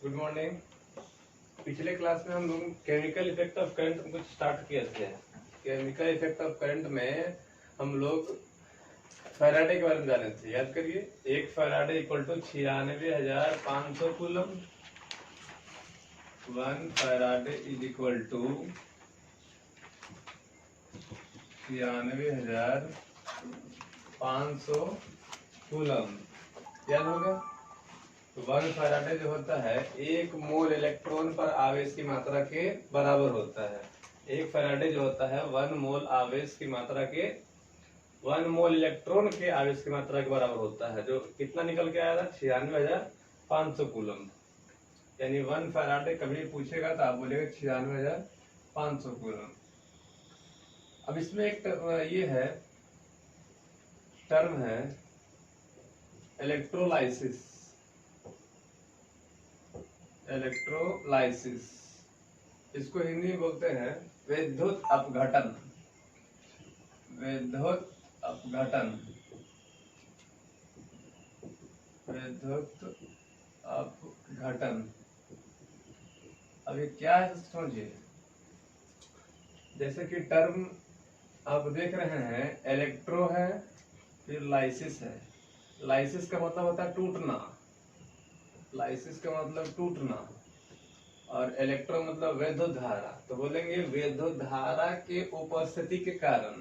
Good morning. पिछले class में हम लोग केमिकल इफेक्ट ऑफ करंट कुछ स्टार्ट किए थे। केमिकल इफेक्ट ऑफ करंट में हम लोग फैराडे के बारे में जाने थे, याद करिए। एक Faraday equal to 96,500 coulomb. 1 Faraday is equal to 96,500 coulomb. याद होगा। तो 1 फैराडे जो होता है 1 मोल इलेक्ट्रॉन पर आवेश की मात्रा के बराबर होता है। 1 फैराडे जो होता है 1 मोल आवेश की मात्रा के 1 मोल इलेक्ट्रॉन के आवेश की मात्रा के बराबर होता है, जो कितना निकल के आया था 96,500 कूलम। यानी 1 फैराडे कभी पूछेगा तो आप बोलेगा 96,500 कूलम। अब इसमें एक ये है टर्म है इलेक्ट्रोलाइसिस। इलेक्ट्रोलाइसिस इसको हिंदी में बोलते हैं विद्युत अपघटन। विद्युत अपघटन। विद्युत अपघटन। अब ये क्या है समझिए। जैसे कि टर्म आप देख रहे हैं, इलेक्ट्रो है फिर लाइसिस है। लाइसिस का मतलब होता है टूटना। लाइसिस का मतलब टूटना और इलेक्ट्रो मतलब विद्युत धारा। तो बोलेंगे विद्युत धारा के उपस्थिति के कारण,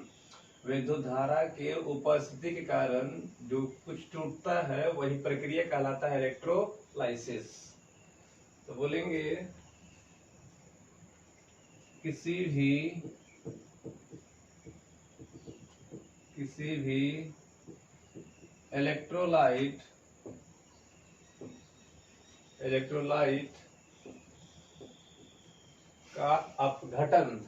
विद्युत धारा के उपस्थिति के कारण जो कुछ टूटता है वही प्रक्रिया कहलाता है इलेक्ट्रोलाइसिस। तो बोलेंगे किसी भी इलेक्ट्रोलाइट का अपघटन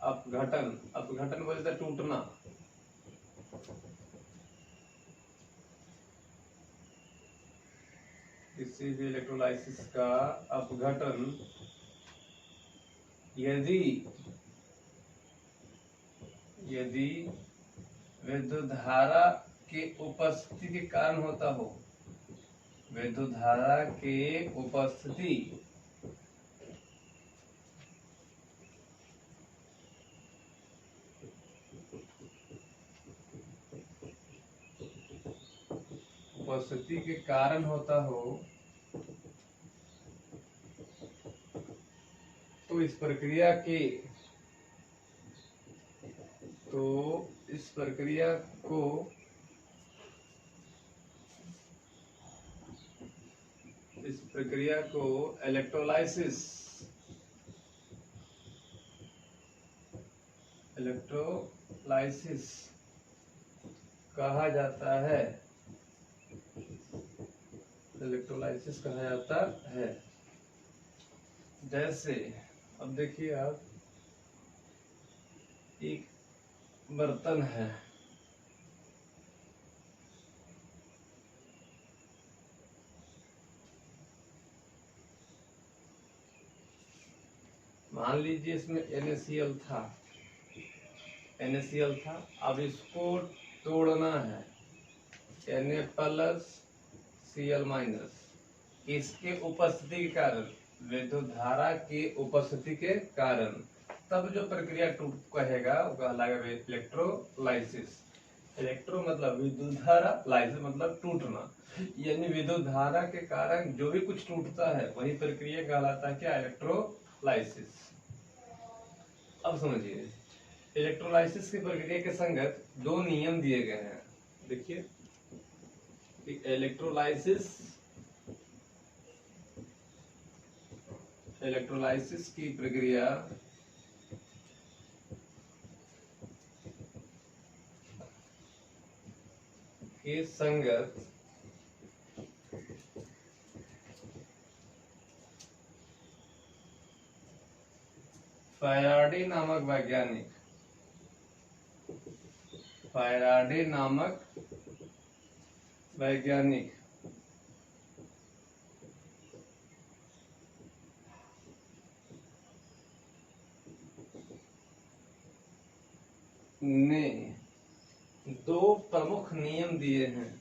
अपघटन बोलते टूटना। किसी भी इलेक्ट्रोलाइसिस का अपघटन यदि विद्युत धारा के उपस्थिति के कारण होता हो। विद्युत धारा के उपस्थिति के कारण होता हो तो इस प्रक्रिया को इलेक्ट्रोलाइसिस कहा जाता है। इलेक्ट्रोलाइसिस कहा जाता है। जैसे अब देखिए आप, एक बर्तन है, मान लीजिए इसमें NaCl था। अब इसको तोड़ना है, Na+Cl-। इसके उपस्थिति के कारण, विद्युत धारा की उपस्थिति के कारण तब जो प्रक्रिया टूट कहेगा वो कहलाएगा इलेक्ट्रोलाइसिस। इलेक्ट्रो मतलब विद्युत धारा, लाइसिस मतलब टूटना। यानी विद्युत धारा के कारण जो भी कुछ टूटता है वही प्रक्रिया कहलाता है क्या, इलेक्ट्रोलाइसिस। अब समझिए, इलेक्ट्रोलाइसिस की प्रक्रिया के संगत दो नियम दिए गए हैं। देखिए, इलेक्ट्रोलाइसिस की प्रक्रिया के संगत फैराडे नामक वैज्ञानिक ने दो प्रमुख नियम दिए हैं।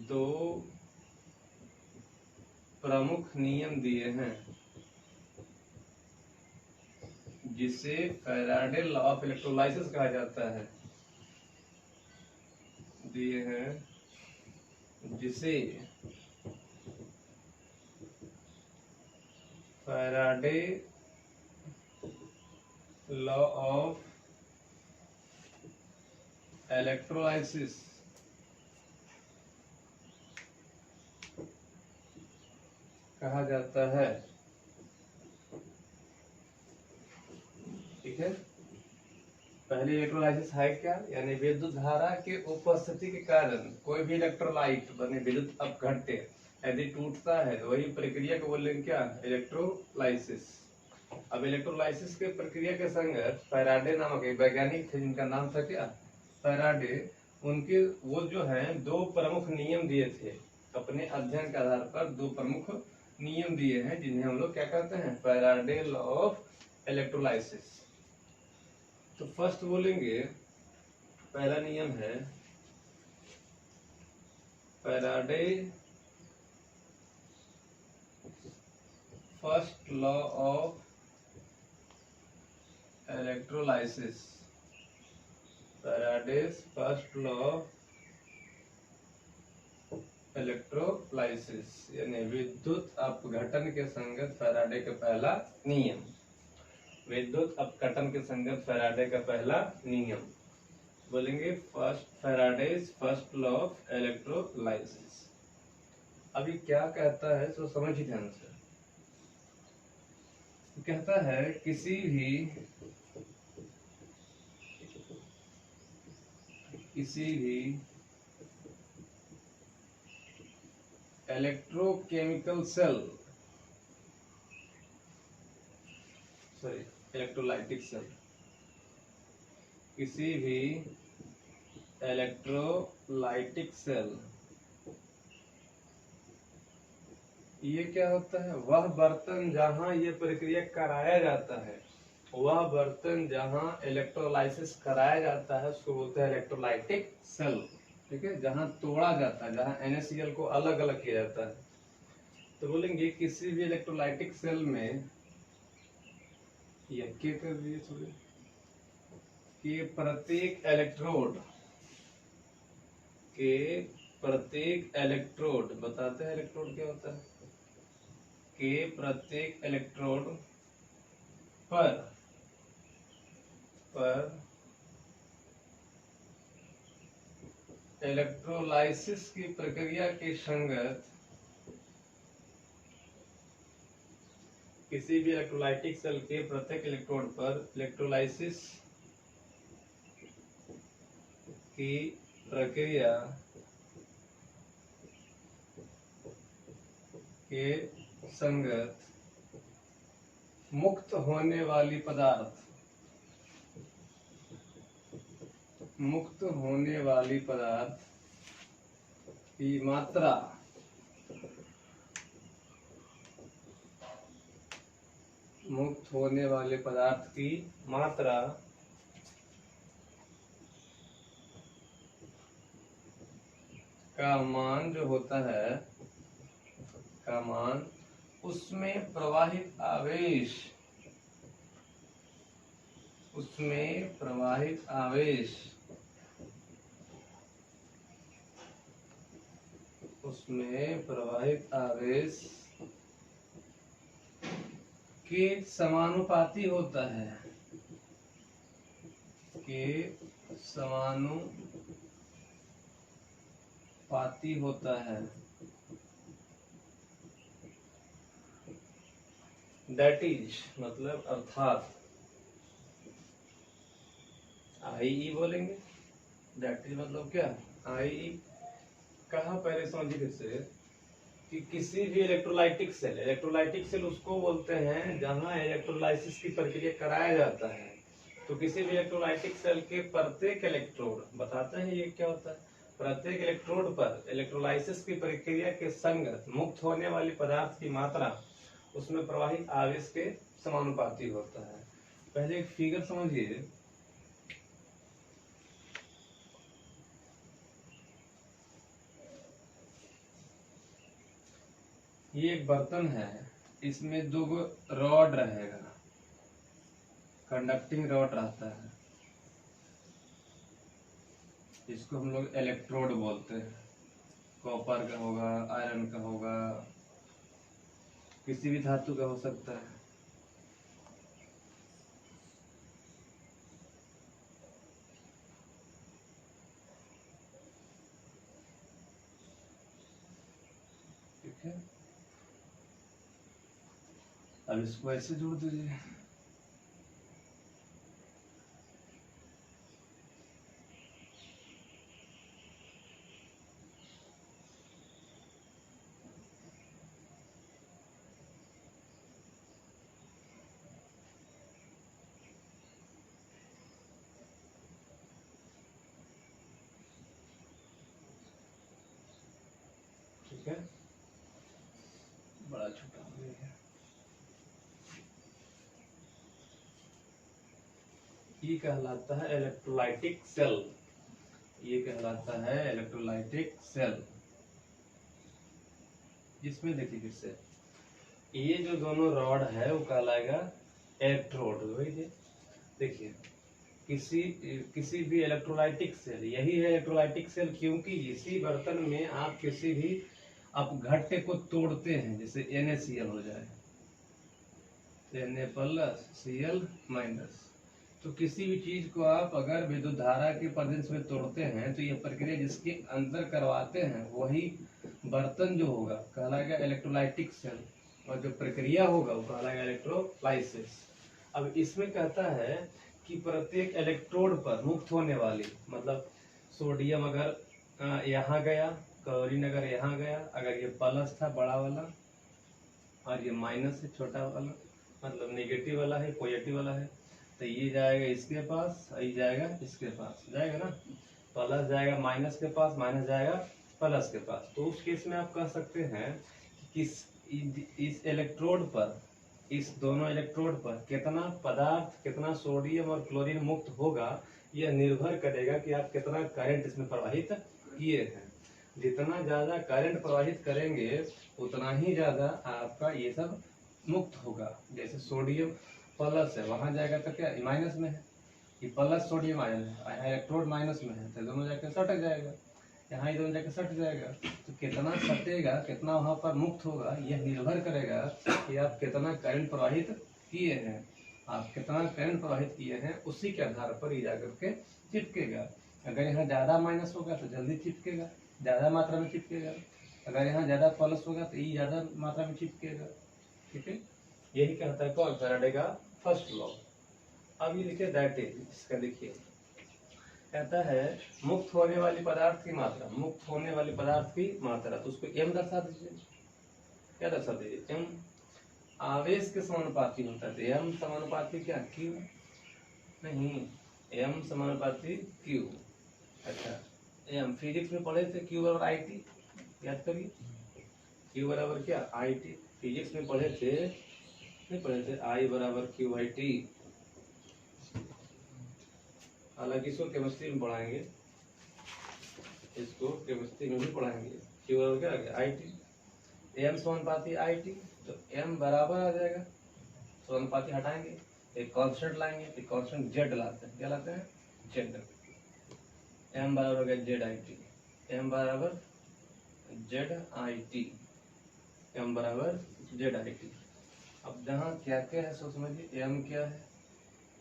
दो प्रमुख नियम दिए हैं जिसे फैराडे लॉ ऑफ इलेक्ट्रोलाइसिस कहा जाता है, दिए हैं जिसे फैराडे लॉ ऑफ इलेक्ट्रोलाइसिस कहा जाता है। ठीक है, पहले इलेक्ट्रोलाइसिस है क्या, यानी विद्युत धारा के उपस्थिति के कारण कोई भी इलेक्ट्रोलाइट बने विद्युत अपघट्य यदि टूटता है तो वही प्रक्रिया को बोलेंगे क्या, इलेक्ट्रोलाइसिस। अब इलेक्ट्रोलाइसिस के प्रक्रिया के संगत फैराडे नामक एक वैज्ञानिक थे जिनका नाम था क्या, फैराडे। उनके वो जो है दो प्रमुख नियम दिए थे, अपने अध्ययन के आधार पर दो प्रमुख नियम दिए हैं जिन्हें हम लोग क्या कहते हैं, फैराडे लॉ ऑफ इलेक्ट्रोलाइसिस। तो फर्स्ट बोलेंगे, पहला नियम है Faraday first law of electrolysis, Faraday's first law electrolysis यानी विद्युत अपघटन के संगत फैराडे का पहला नियम, विद्युत अपघटन के संगत फैराडे का पहला नियम बोलेंगे first Faraday's first law of electrolysis. अभी क्या कहता है तो समझिए ध्यान से। कहता है किसी भी electrochemical cell, sorry electrolytic cell, किसी भी इलेक्ट्रोलाइटिक सेल, ये क्या होता है, वह बर्तन जहां ये प्रक्रिया कराया जाता है, वह बर्तन जहां इलेक्ट्रोलाइसिस कराया जाता है उसको बोलते हैं इलेक्ट्रोलाइटिक सेल। ठीक है, जहां तोड़ा जाता है, जहां NaCl को अलग अलग किया जाता है, तो बोलेंगे किसी भी इलेक्ट्रोलाइटिक सेल में ये क्या कर दिए थोड़े कि प्रत्येक इलेक्ट्रोड बताते हैं इलेक्ट्रोड क्या होता है, के प्रत्येक इलेक्ट्रोड पर इलेक्ट्रोलाइसिस की प्रक्रिया के संगत किसी भी इलेक्ट्रोलाइटिक सेल के प्रत्येक इलेक्ट्रोड पर इलेक्ट्रोलाइसिस की प्रक्रिया के संगत मुक्त होने वाली पदार्थ की मात्रा का मान जो होता है, का मान उसमें प्रवाहित आवेश के समानुपाती होता है, दैट इज मतलब अर्थात आई बोलेंगे, दैट इज मतलब क्या, आई कहा पहले समझिए फिर से कि किसी भी इलेक्ट्रोलाइटिक सेल उसको बोलते हैं जहां इलेक्ट्रोलाइसिस की प्रक्रिया कराया जाता है। तो किसी भी इलेक्ट्रोलाइटिक सेल के प्रत्येक इलेक्ट्रोड बताते हैं ये क्या होता है, प्रत्येक इलेक्ट्रोड पर इलेक्ट्रोलाइसिस की प्रक्रिया के संगत मुक्त होने वाली पदार्थ की मात्रा उसमें प्रवाहित आवेश के समानुपाती होता है। पहले एक फिगर समझिए, ये एक बर्तन है, इसमें दो रॉड रहेगा, कंडक्टिंग रॉड रहता है, इसको हम लोग इलेक्ट्रोड बोलते हैं। कॉपर का होगा, आयरन का होगा, किसी भी धातु का हो सकता है। ठीक है, अब इसको ऐसे जोड़ दीजिए। ठीक है, बड़ा छोटा हो गया। ये कहलाता है इलेक्ट्रोलाइटिक सेल, ये कहलाता है इलेक्ट्रोलाइटिक सेल। इसमें देखिए फिर से, ये जो दोनों रॉड है वो कहलाएगा इलेक्ट्रोड। वही देखिए, किसी किसी भी इलेक्ट्रोलाइटिक सेल, यही है इलेक्ट्रोलाइटिक सेल, क्योंकि इसी बर्तन में आप किसी भी आप घट्टे को तोड़ते हैं, जैसे NaCl हो जाए, Na+Cl-, तो किसी भी चीज को आप अगर विद्युत धारा के प्रेजेंस में तोड़ते हैं तो ये प्रक्रिया जिसके अंदर करवाते हैं वही बर्तन जो होगा कहलाएगा इलेक्ट्रोलाइटिक सेल, और जो प्रक्रिया होगा वो कहलाएगा इलेक्ट्रोलाइसिस। अब इसमें कहता है कि प्रत्येक इलेक्ट्रोड पर मुक्त होने वाली, मतलब सोडियम अगर यहाँ गया, क्लोरीन अगर यहाँ गया, अगर ये प्लस था बड़ा वाला और ये माइनस है छोटा वाला, मतलब नेगेटिव वाला है पॉजिटिव वाला है, तो ये जाएगा इसके पास, ये जाएगा इसके पास, जाएगा ना, प्लस जाएगा माइनस के पास, माइनस जाएगा प्लस के पास। तो उस केस में आप कह सकते हैं कि इस इलेक्ट्रोड पर, इस दोनों इलेक्ट्रोड पर कितना पदार्थ, कितना सोडियम और क्लोरीन मुक्त होगा, यह निर्भर करेगा कि आप कितना करंट इसमें प्रवाहित किए हैं। जितना ज्यादा करंट प्रवाहित करेंगे उतना ही ज्यादा आपका ये सब मुक्त होगा। जैसे सोडियम प्लस है, वहां जाएगा तो क्या माइनस में है, ये प्लस सोडियम आयन है, इलेक्ट्रोड माइनस में है, तो दोनों जाकर सट जाएगा, यहाँ ही दोनों जाकर सट जाएगा। तो कितना सटेगा, कितना वहां पर मुक्त होगा, यह निर्भर करेगा कि आप कितना करंट प्रवाहित किए हैं। आप कितना करंट प्रवाहित किए हैं उसी के आधार पर ये जाकर के चिपकेगा। अगर यहाँ ज्यादा माइनस होगा तो जल्दी चिपकेगा, ज्यादा मात्रा में चिपकेगा। अगर यहाँ ज्यादा प्लस होगा तो ये ज्यादा मात्रा में चिपकेगा। ठीक है, यही कहता है कौन, फैराडे का फर्स्ट लॉ। अब ये लिखे दैट इज, इसका देखिए कहता है मुक्त होने वाली पदार्थ की मात्रा, मुक्त होने वाली पदार्थ की मात्रा, तो उसको m दर्शा दीजिए। क्या दर्शा दीजिए, m आवेश के समानुपाती होता है, तो m समानुपाती क्या, q नहीं, m समानुपाती q। अच्छा, m फिजिक्स में पढ़े थे q बराबर IT, याद करिए, q बराबर क्या IT, फिजिक्स में पढ़े थे, नहीं पढ़े थे, I बराबर QIT। हालांकि इसको केमिस्ट्री में पढ़ाएंगे, इसको केमिस्ट्री में भी पढ़ाएंगे। Q बराबर क्या आ गया IT, m समानुपाती IT, तो m बराबर आ जाएगा, समानुपाती हटाएंगे, एक कांस्टेंट लाएंगे, एक कांस्टेंट z लाते हैं, क्या लाते हैं z, m बराबर हो गया ZIT, m बराबर ZIT, m बराबर ZIT। अब जहाँ क्या क्या है सो समझिए, m क्या है,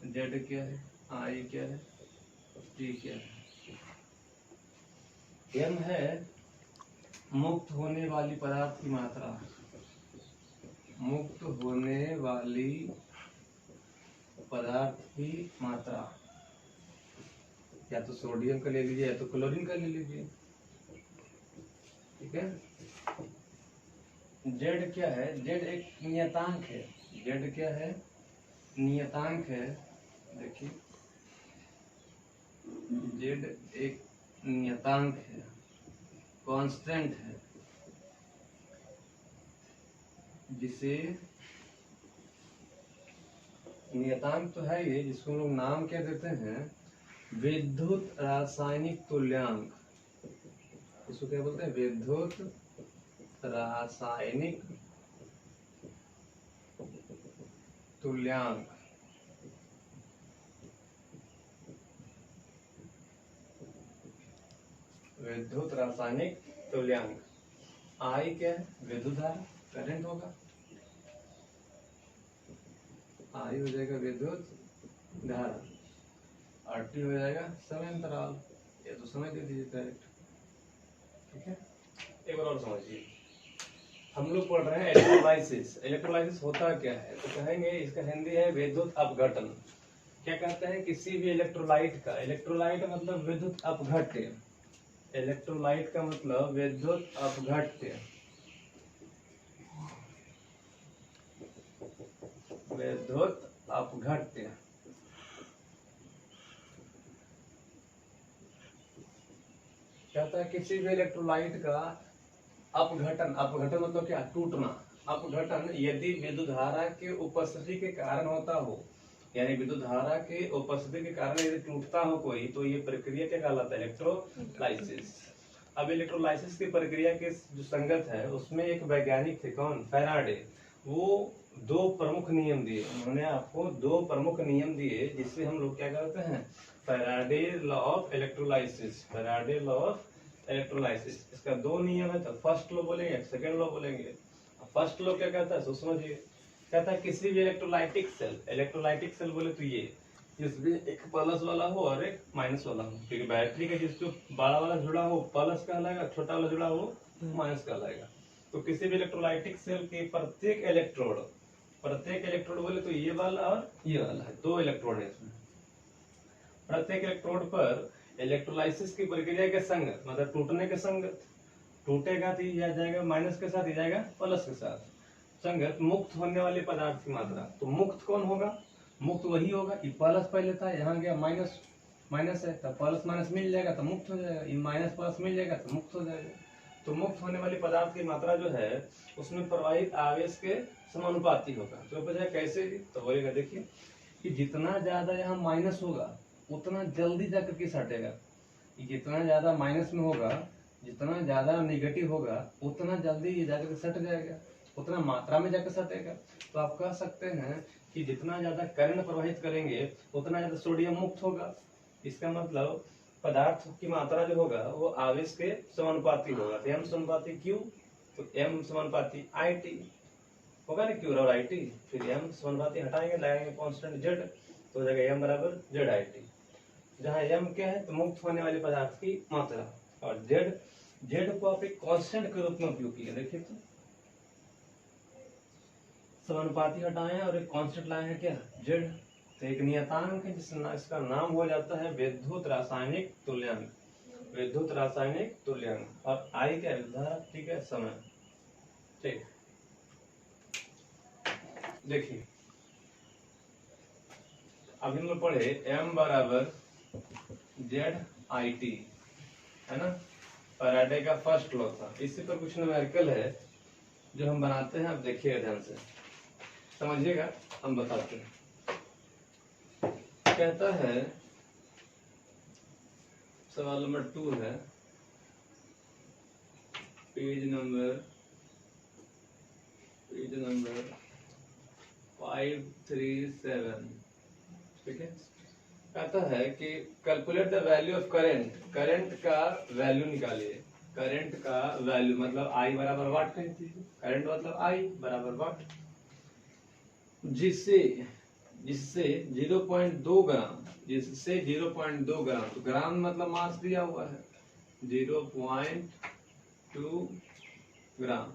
z क्या है, I क्या है, t क्या है। m है मुक्त होने वाली पदार्थ की मात्रा, मुक्त होने वाली पदार्थ की मात्रा, या तो सोडियम का ले लीजिए या तो क्लोरीन का ले लीजिए। ठीक है, जेड क्या है, जेड एक नियतांक है, जेड क्या है, नियतांक है। देखिए जेड एक नियतांक है, कांस्टेंट है, जिसे नियतांक तो है ये, जिसको हम लोग नाम क्या देते हैं, विद्युत रासायनिक तुल्यांक। इसको क्या बोलते हैं, विद्युत रासायनिक तुल्यांक, विद्युत रासायनिक तुल्यांक। आई क्या है? विद्युत धारा, करंट होगा। आई हो जाएगा विद्युत धारा और टी हो जाएगा समय अंतराल। ये तो समझ दीजिए डायरेक्ट, ठीक है। एक बार और समझिए, हम लोग पढ़ रहे हैं इलेक्ट्रोलाइसिस। इलेक्ट्रोलाइसिस होता क्या है? तो कहेंगे इसका हिंदी है विद्युत अपघटन। क्या कहते हैं? किसी भी इलेक्ट्रोलाइट का, इलेक्ट्रोलाइट मतलब विद्युत अपघट्य, इलेक्ट्रोलाइट का मतलब विद्युत अपघट्य, विद्युत अपघट्य। कहता है किसी भी इलेक्ट्रोलाइट का अपघटन, अपघटन मतलब क्या? टूटना। अपघटन यदि विद्युत धारा के उपस्थिति के कारण होता हो, यानी विद्युत धारा के उपस्थिति के कारण यदि टूटता हो कोई, तो ये प्रक्रिया क्या कहलाता है? इलेक्ट्रोलाइसिस। अब इलेक्ट्रोलाइसिस की प्रक्रिया के जो संगत है उसमें एक वैज्ञानिक थे, कौन? फैराडे। वो दो प्रमुख नियम दिए, उन्होंने आपको दो प्रमुख नियम दिए जिससे हम लोग क्या करते हैं? Faraday law of electrolysis, Faraday law of electrolysis. इसका दो नियम है, तो फर्स्ट लॉ बोलेंगे, सेकंड लॉ बोलेंगे। फर्स्ट लॉ क्या कहता है? समझिए, कहता है किसी भी इलेक्ट्रोलाइटिक सेल, इलेक्ट्रोलाइटिक सेल बोले तो ये जिसमें एक प्लस वाला हो और एक माइनस वाला हो, क्योंकि बैटरी का जिस जो बड़ा वाला जुड़ा हो प्लस कहलाएगा, छोटा वाला जुड़ा हो माइनस कहलाएगा। तो किसी भी इलेक्ट्रोलाइटिक सेल के प्रत्येक इलेक्ट्रोड, प्रत्येक इलेक्ट्रोड बोले तो ये वाला और ये वाला है, दो इलेक्ट्रोड है इसमें। प्रत्येक इलेक्ट्रोड पर इलेक्ट्रोलाइसिस की प्रक्रिया के संगत, मतलब टूटने के संगत, टूटेगा तो ये आ जाएगा माइनस के साथ, ये जाएगा प्लस के साथ, संगत मुक्त होने वाले पदार्थ की मात्रा। तो मुक्त कौन होगा? मुक्त वही होगा कि प्लस पहले था, यहाँ गया माइनस, माइनस है तो प्लस माइनस मिल जाएगा तो मुक्त हो जाएगा, ये माइनस प्लस मिल जाएगा तो मुक्त हो जाएगा। तो मुक्त होने वाले पदार्थ की मात्रा जो है उसमें प्रवाहित आवेश के समानुपाती होगा। तो बजाय कैसे? तो बोलेगा देखिए कि जितना ज्यादा यहाँ माइनस होगा उतना जल्दी जाकर के सटेगा, जितना ज्यादा माइनस में होगा, जितना ज्यादा नेगेटिव होगा उतना जल्दी ये जाकर सट जाएगा, उतना मात्रा में जाकर सटेगा। तो आप कह सकते हैं कि जितना ज्यादा करंट प्रवाहित करेंगे उतना ज्यादा सोडियम मुक्त होगा। इसका मतलब पदार्थ की मात्रा जो होगा वो आवेश के समानुपाती होगा। तो एम समानुपाती क्यू, तो एम समानुपाती आई टी होगा ना, क्यू और आई टी। फिर एम समानुपाती हटाएंगे, लगाएंगे कांस्टेंट जेड, तो हो जाएगा एम बराबर जेड आई टी। जहाँ एम क्या है? तो मुक्त होने वाले पदार्थ की मात्रा, और जेड, जेड को आप एक कांस्टेंट के रूप में उपयोग किया। देखिए तो समानुपाती हटाए और एक कांस्टेंट लाए हैं क्या? जेड। तो एक नियतांक है जिसका नाम हो जाता है विद्युत रासायनिक तुल्यांक, विद्युत रासायनिक तुल्यांक। और आई क्या? विद्युत, ठीक है, समय, ठीक। देखिए अभी हम लोग पढ़े एम बराबर जेड आई टी, है ना, फैराडे का फर्स्ट लॉ था। इसी पर कुछ न्यूमेरिकल है जो हम बनाते हैं, आप देखिएगा ध्यान से समझिएगा, हम बताते हैं। कहता है सवाल नंबर 2 है, पेज नंबर 537, ठीक है। कहता है कि calculate the value of current, current का वैल्यू निकालिए। करंट का वैल्यू मतलब आई बराबर वाट कहती है, करंट मतलब आई बराबर वाट, जिससे 0.2 ग्राम, जिससे 0.2 ग्राम, तो ग्राम मतलब मास दिया हुआ है, 0.2 ग्राम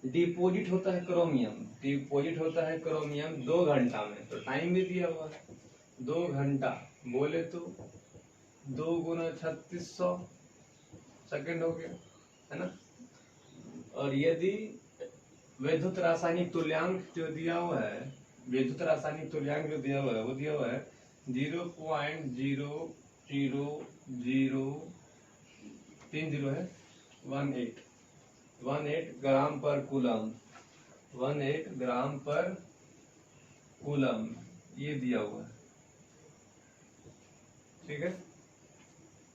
डिपोजिट होता है क्रोमियम, डिपोजिट होता है क्रोमियम 2 घंटा में। तो टाइम भी दिया हुआ है 2 घंटा, बोले तो 2 गुना 3600 सेकेंड हो गया, है ना। और यदि विद्युत रासायनिक तुल्यांक जो दिया हुआ है, विद्युत रासायनिक तुल्यांक जो दिया हुआ है वो दिया हुआ है 0.00030 है 18 ग्राम पर कूलम, 18 ग्राम पर कूलम ये दिया हुआ है, ठीक है।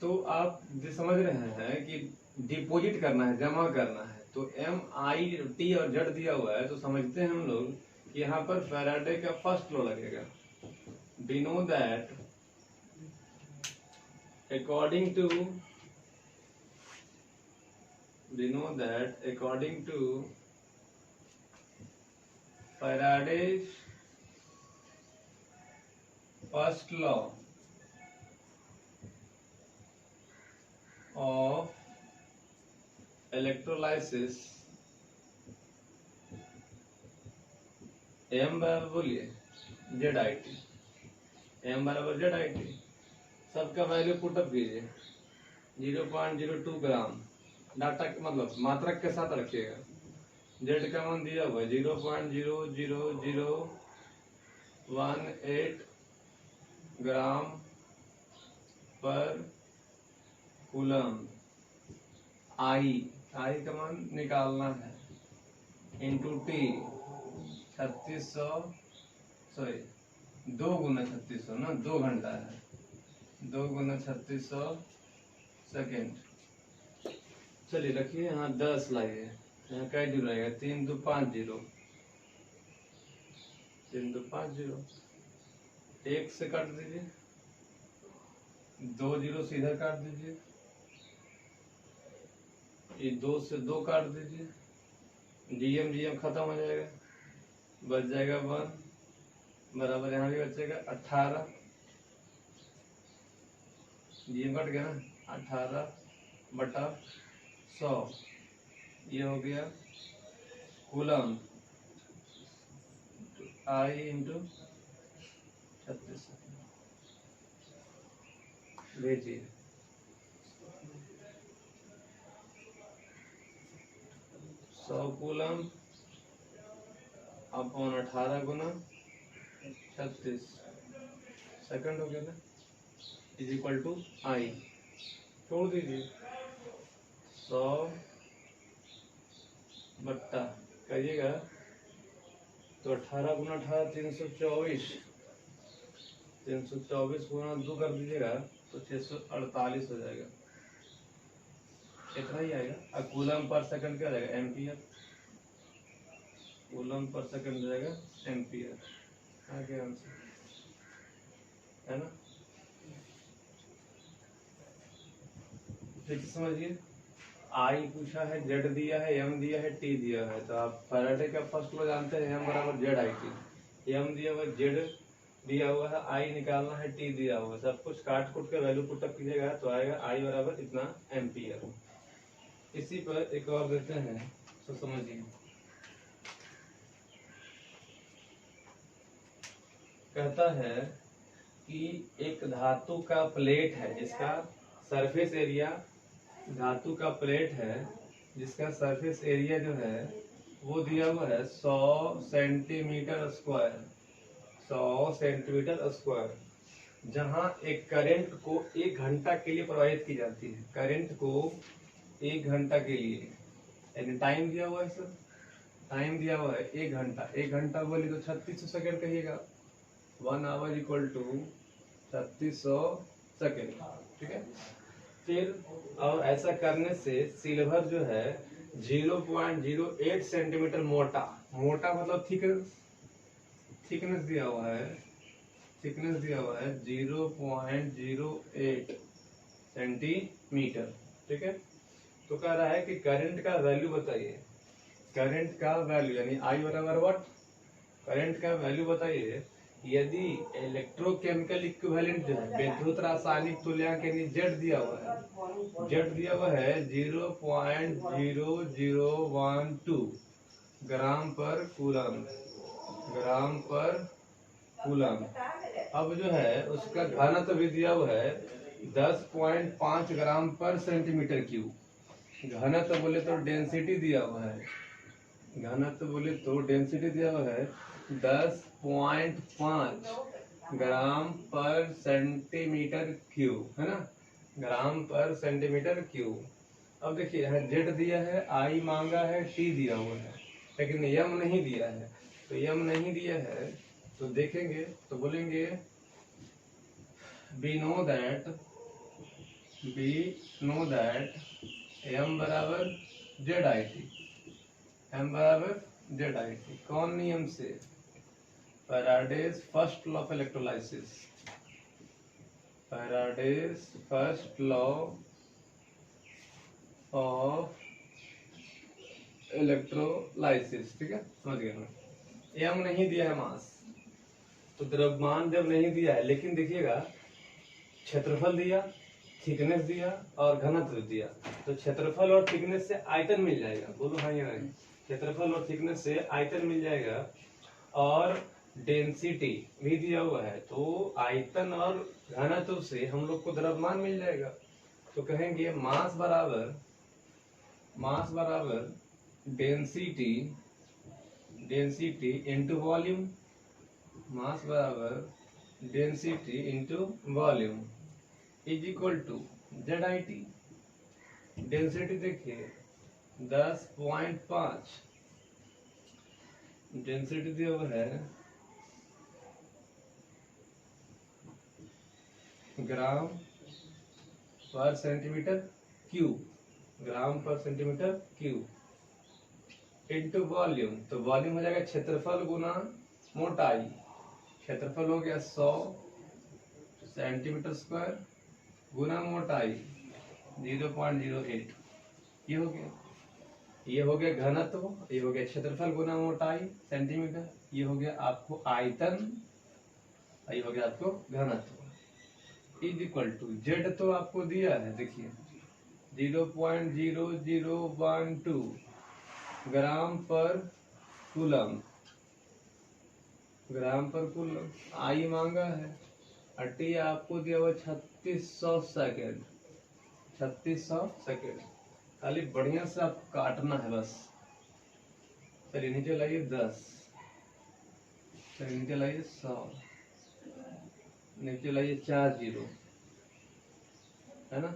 तो आप जो समझ रहे हैं कि डिपॉजिट करना है, जमा करना है, तो एम आई टी और जेड दिया हुआ है, तो समझते हैं हम लोग यहाँ पर फैराडे का फर्स्ट लॉ लगेगा। We know that according to Faraday's first law of electrolysis, m बराबर बोलिए ZIT, m बराबर ZIT, सबका वैल्यू पुटअप कीजिए 0.02 ग्राम, डाटा मतलब मात्रक के साथ रखिएगा। जेड का मान दिया हुआ है 0.00018 ग्राम पर कूलम। आई का मान निकालना है इंटू टी 3600, सॉरी 2 गुना 3600 ना, 2 घंटा है, 2 गुना 3600 सेकेंड। चलिए रखिए यहाँ 10 लाइए, यहाँ क्या जीरो आएगा 3 2 5 0, 3 2 5 0, 1 से काट दीजिए, 2 0 सीधा काट दीजिए, ये 2 से 2 काट दीजिए, जीएम खत्म हो जाएगा, बच जाएगा 1 बराबर, यहाँ भी बचेगा 18, जीएम कट गया ना, 18/100, ये हो गया कूलम आई इंटू 36। भेजिए 100 कूलम अपॉन 18 गुना 36 सेकंड हो गया ना, इज इक्वल टू आई। छोड़ दीजिए 100 बट्टा करिएगा तो 18 गुना 18 324, 324 गुना 2 कर दीजिएगा तो 648 हो जाएगा, इतना ही आएगा। अब कूलम पर सेकंड क्या जाएगा, एम्पियर, कूलम पर सेकंड जाएगा एम्पियर, आगे आंसर है ना। ठीक समझिए, आई पूछा है, जेड दिया है, एम दिया है, टी दिया है, तो आप फैराडे का फर्स्ट लॉ जानते हैं, एम बराबर जेड आई टी, एम दिया हुआ है, जेड दिया हुआ है, आई निकालना है, टी दिया हुआ है, सब कुछ काट कुट के वैल्यू पुटअप कीजिएगा तो आएगा आई बराबर इतना एम्पियर। इसी पर एक और देते हैं तो समझिए, कहता है कि एक धातु का प्लेट है जिसका सरफेस एरिया, धातु का प्लेट है जिसका सरफेस एरिया जो है वो दिया हुआ है 100 सेंटीमीटर स्क्वायर, 100 सेंटीमीटर स्क्वायर, जहां एक करंट को 1 घंटा के लिए प्रवाहित की जाती है, करंट को 1 घंटा के लिए, यानी टाइम दिया हुआ है सर, टाइम दिया हुआ है 1 घंटा, 1 घंटा बोली तो 3600 सेकेंड कहिएगा, 1 आवर इक्वल टू 3600 सेकेंड, ठीक है। फिर और ऐसा करने से सिल्वर जो है 0.08 सेंटीमीटर मोटा, मोटा मतलब थिकनेस दिया हुआ है, थिकनेस दिया हुआ है 0.08 सेंटीमीटर, ठीक है। तो कह रहा है कि करंट का वैल्यू बताइए, करंट का वैल्यू यानी आई बराबर व्हाट, करंट का वैल्यू बताइए यदि इलेक्ट्रोकेमिकल इक्विवेलेंट जो है विद्युत रासायनिक तुल्यांक यानी जेड दिया हुआ है, जेड दिया हुआ है 0.0012 ग्राम पर कूलम, ग्राम पर कूलम। अब जो है उसका घनत्व भी दिया हुआ है 10.5 ग्राम पर सेंटीमीटर क्यूब, घनत्व बोले तो डेंसिटी दिया हुआ है, घनत्व बोले तो डेंसिटी दिया हुआ है 10.5 ग्राम पर सेंटीमीटर क्यूब, है ना, ग्राम पर सेंटीमीटर क्यूब। अब देखिए यहाँ जेड दिया है, आई मांगा है, टी दिया हुआ है, लेकिन यम नहीं दिया है, तो यम नहीं दिया है तो देखेंगे तो बोलेंगे वी नो दैट एम बराबर जेड आई टी, एम बराबर जेड आई टी, कौन नियम से, Faraday's first law of electrolysis, Faraday's first law of electrolysis, ठीक है, समझ गया मैं। एम नहीं दिया है मास, तो द्रव्यमान जब नहीं दिया है, लेकिन देखिएगा क्षेत्रफल दिया, थिकनेस दिया और घनत्व दिया, तो क्षेत्रफल और थिकनेस से आयतन मिल जाएगा। बोलो हाँ या नहीं? क्षेत्रफल और थिकनेस से आयतन मिल जाएगा और डेंसिटी भी दिया हुआ है, तो आयतन और घनत्व से हम लोग को द्रव्यमान मिल जाएगा। तो कहेंगे मास बराबर डेंसिटी इंटू वॉल्यूम, मास बराबर density into volume is equal to ZIT। Density देखिए 10.5, डेंसिटी दिया हुआ है ग्राम पर सेंटीमीटर क्यूब, ग्राम पर सेंटीमीटर क्यूब इंटू वॉल्यूम, तो वॉल्यूम हो जाएगा क्षेत्रफल गुना मोटाई, क्षेत्रफल हो गया 100 सेंटीमीटर स्क्वायर गुना मोटाई 0.08, ये हो गया घनत्व, ये हो गया क्षेत्रफल गुना मोटाई सेंटीमीटर, ये हो गया आपको आयतन, ये हो गया आपको घनत्व इज इक्वल टू जेड तो आपको दिया है, देखिए 0.0012 ग्राम पर कूलम, ग्राम पर कूलम, आई मांगा है, टी आपको दिया हुआ 3600 सेकेंड, 3600 सेकेंड। खाली बढ़िया से आप काटना है बस। चलिए नीचे लाइए 10, चलिए नीचे लाइए 100, नीचे लाइए 4 0, है ना।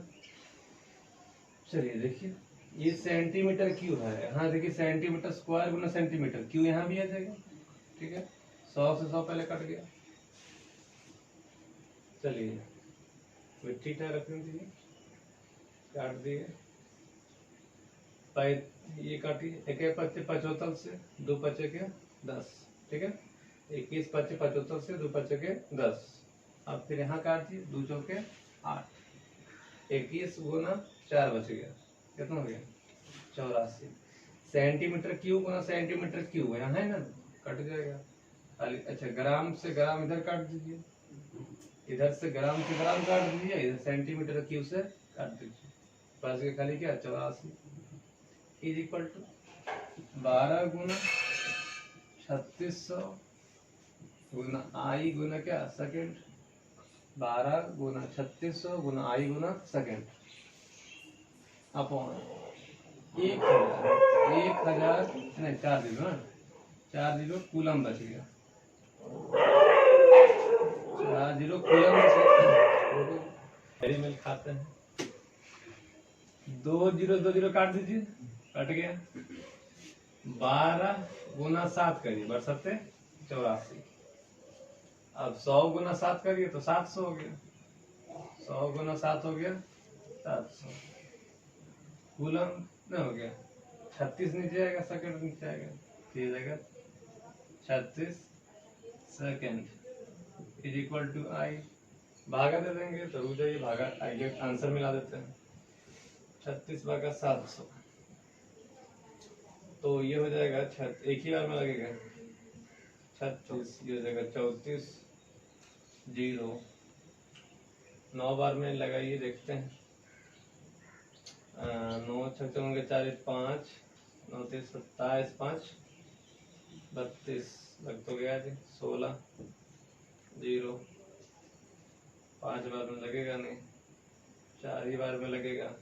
चलिए देखिए ये सेंटीमीटर क्यू है, हाँ देखिए सेंटीमीटर स्क्वायर गुना सेंटीमीटर क्यू यहाँ भी आ जाएगा, ठीक है। 100 से 100 पहले कट गया। चलिए ठीक ठाक रखने दीजिए, काट दिए, ये काटिए, 1 पच्चे 75 से 2 पच्चे के 10, ठीक है, 21 पच्चे 75 से 2 पच्चे के 10। अब फिर यहाँ काट दिए, 2 चौके 8, 21 गुना 4 बच गया, कितना हो गया 84 सेंटीमीटर क्यूब गुना सेंटीमीटर क्यूब, यहाँ है ना, कट जाएगा खाली। अच्छा ग्राम से ग्राम इधर काट दीजिए, इधर से ग्राम काट दीजिए, इधर सेंटीमीटर क्यूब से काट दीजिए, बच गया खाली क्या 84 इज इक्वल टू 12 गुना 3600 गुना आई गुना क्या सेकेंड, 12 गुना 3600 गुना आई गुना सेकेंड अपॉन 1000 नहीं 4 0 ना, 4 0 कूलम बच गया, 4 0 कूलम मिल खाते हैं। 2 0 काट दीजिए, कट गया। 12 गुना 7 करिए, बर 7 84। अब 100 गुना 7 करिए तो 700 हो गया, 100 गुना 7 हो गया 700 कूलम नहीं हो गया। 36 नीचे आएगा, सेकंड नीचे आएगा, ये जाएगा 36 सेकंड इज इक्वल टू आई। भागा दे देंगे तो रुक जाइए, भागा आइए आंसर मिला देते हैं, 36 भागा 700, तो ये हो जाएगा एक ही बार में लगेगा 36, ये हो जाएगा 34 0, 9 बार में लगाइए देखते हैं। 9 छक्के होंगे 4 5, 9 3 27 5 32 लग तो गया जी, 16 0, 5 बार में लगेगा नहीं, 4 ही बार में लगेगा।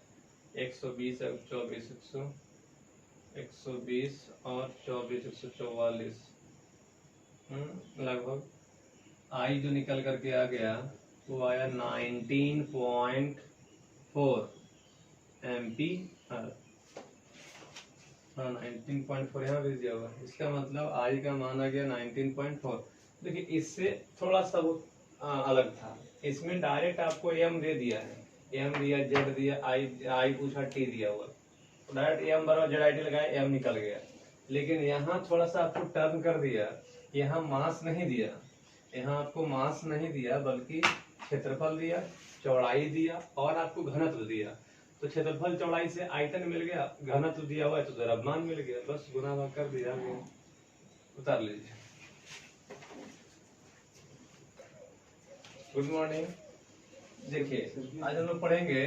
120 है 24 120 और 24 144 लगभग। आई जो निकल करके आ गया वो आया 19.4 MP, हाँ 19.4 यहाँ भी दिया हुआ, इसका मतलब आई का मान आ गया 19.4। देखिए इससे थोड़ा सा वो अलग था, इसमें डायरेक्ट आपको एम दे दिया है, एम दिया जेड दिया आई पूछा टी दिया हुआ, डायरेक्ट एम बराबर जेड आई टी लगाया एम निकल गया। लेकिन यहाँ थोड़ा सा आपको टर्न कर दिया यहाँ मास नहीं दिया, यहाँ आपको मास नहीं दिया बल्कि क्षेत्रफल दिया, चौड़ाई दिया और आपको घनत्व दिया। तो क्षेत्रफल चौड़ाई से आयतन मिल गया, घनत्व दिया हुआ है तो द्रव्यमान मिल गया, बस गुना भाग कर दिया गया। उतार लीजिए। Good morning. देखिए आज हम लोग पढ़ेंगे